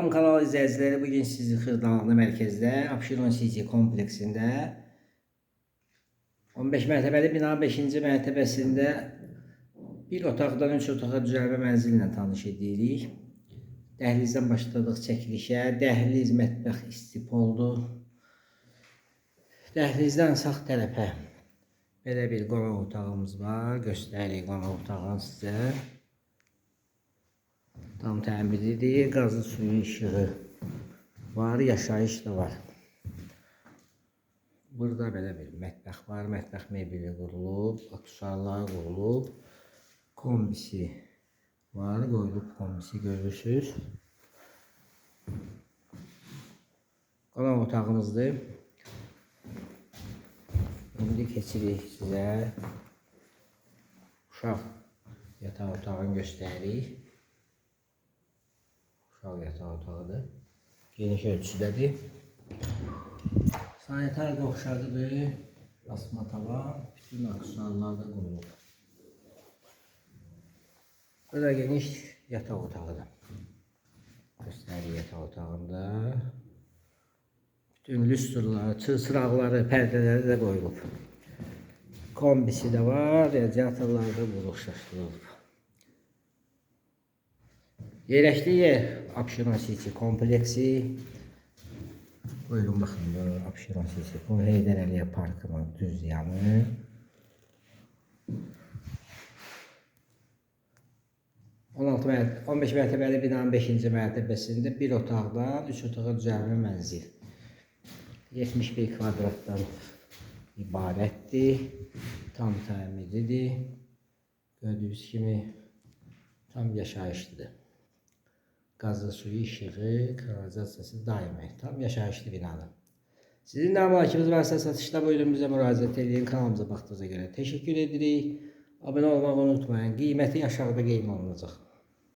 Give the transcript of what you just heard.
Salam kanal izləyiciləri, bugün sizi Xırdalanlı mərkəzdə Abşeron City kompleksində 15 mərtəbəli bina 5-ci mərtəbəsində bir otaqdan 3 otağa düzəlmə mənzili ilə tanış edirik. Dəhlizdən başladıq çəkilişə. Dəhliz, mətbəx, istipoldu. Dəhlizdən sağ tərəfə belə bir qonaq otağımız var. Göstəririk qonaq otağını sizə. Tam təmirlidir, qazı suyu işığı var, yaşayış da var. Burada belə bir mətbəx var, mətbəx mebeli qurulub, aksesuarlar qurulub, kombisi var, qoyulub kombisi görürsünüz. Qonaq otağımızdır. İndi keçirik sizə uşaq yataq otağını göstəririk. Uşaq yataq otağıdır. Geniş ölçüdədir. Sanitar qovşağıdır. Asma tavan. Bütün aksesuarlar da qurulub. Burada geniş yataq otağıdır. Göstəririk yataq otağında. Bütün lüstrları, çırçıraqları, pərdələri də qoyulub. Kombisi də var. Radiatorlar da qurulub. Yerləşdiyi yer Abşeron City kompleksi. Buyurun baxın, Abşeron City. Bu Heydər Əliyev parkının düz yanı. (16 15 mərtəbəli binanın 5-ci mərtəbəsində bir otaqdan 3 otağa düzəlmə mənzil. 71 kvadratdan ibarətdir. Tam təmirlidir. Gördüyünüz kimi tam yaşayışlıdır. Qazı suyu işığı, kanalizasiyası daimi. Tam yaşayışlı binadır. Sizin də əmlakınız varsa satışda buyurun bizə müraciət edin. Kanalımıza baxdığınıza görə təşəkkür edirik. Abunə olmağı unutmayın. Qiyməti aşağıda qeyd olunacaq.